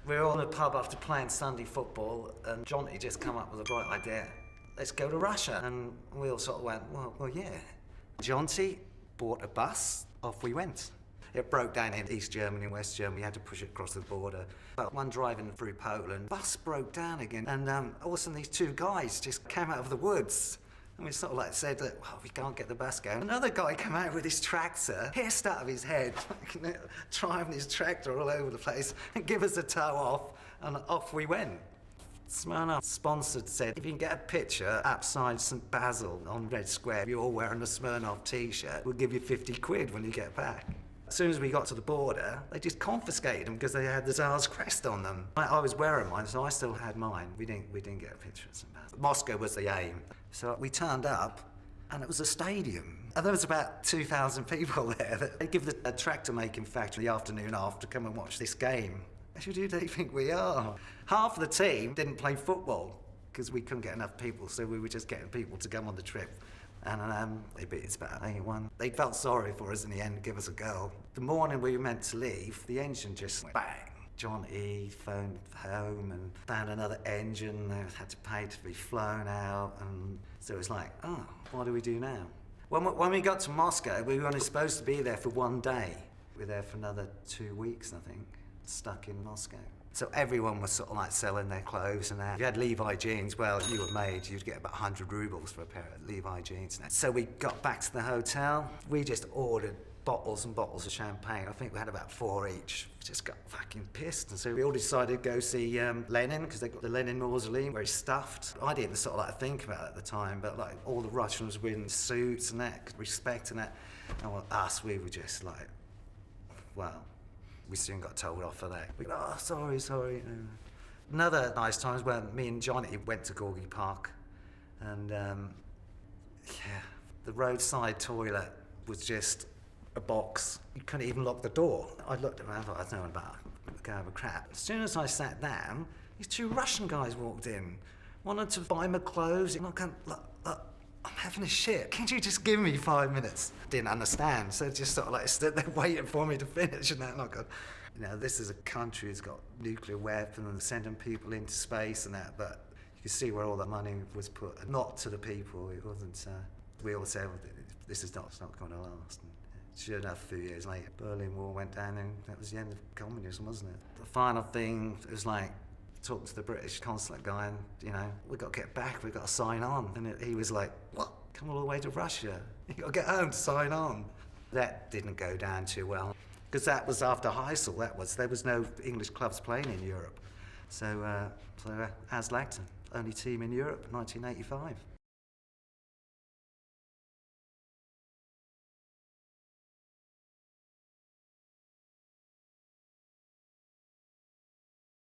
We were all in a pub after playing Sunday football, and Johnny just come up with a bright idea. Let's go to Russia. And we all sort of went, well, yeah. Jonty bought a bus, off we went. It broke down in East Germany and West Germany. We had to push it across the border. But one driving through Poland, bus broke down again. And all of a sudden these two guys just came out of the woods. And we sort of like said that, well, we can't get the bus going. Another guy came out with his tractor, hair stuck of his head, driving his tractor all over the place, and give us a tow off, and off we went. Smirnoff sponsored said, if you can get a picture outside St Basil on Red Square, you're all wearing a Smirnoff t-shirt, we'll give you 50 quid when you get back. As soon as we got to the border, they just confiscated them because they had the Tsar's crest on them. I was wearing mine, so I still had mine. We didn't get a picture of St Basil. Moscow was the aim. So we turned up, and it was a stadium. And there was about 2,000 people there. They give the tractor making factory the afternoon off to come and watch this game. Who do they think we are? Half of the team didn't play football because we couldn't get enough people, so we were just getting people to come on the trip. And they beat us about 8-1. They felt sorry for us in the end, give us a go. The morning we were meant to leave, the engine just went bang. John E. phoned home and found another engine. They had to pay to be flown out. And so it was like, oh, what do we do now? When we got to Moscow, we were only supposed to be there for 1 day. We were there for another 2 weeks, I think, stuck in Moscow. So everyone was sort of like selling their clothes and that. If you had Levi jeans, well, you were made, you'd get about 100 rubles for a pair of Levi jeans. So we got back to the hotel. We just ordered bottles and bottles of champagne. I think we had about 4 each. We just got fucking pissed. And so we all decided to go see Lenin, because they got the Lenin mausoleum where he's stuffed. I didn't sort of like think about it at the time, but like all the Russians were in suits and that, respect and that. And well, us, we were just like, well, we soon got told off for that. We go, oh, sorry. Another nice time was when me and Johnny went to Gorky Park, and the roadside toilet was just a box. You couldn't even lock the door. I looked around, I thought, I was knowing about go have a crap. As soon as I sat down, these 2 Russian guys walked in, wanted to buy my clothes. And I'm going, look, I'm having a shit. Can't you just give me 5 minutes? Didn't understand, so just sort of like stood there waiting for me to finish and that. And I go, this is a country that's got nuclear weapons and sending people into space and that, but you can see where all that money was put, not to the people. It wasn't, we all said, well, this is not going to last. And sure enough, a few years later, Berlin Wall went down and that was the end of communism, wasn't it? The final thing, it was like, talked to the British consulate guy and, we've got to get back, we've got to sign on. And he was like, what? Come all the way to Russia? You've got to get home to sign on. That didn't go down too well, because that was after Heysel, there was no English clubs playing in Europe. So Aslacton, only team in Europe, 1985.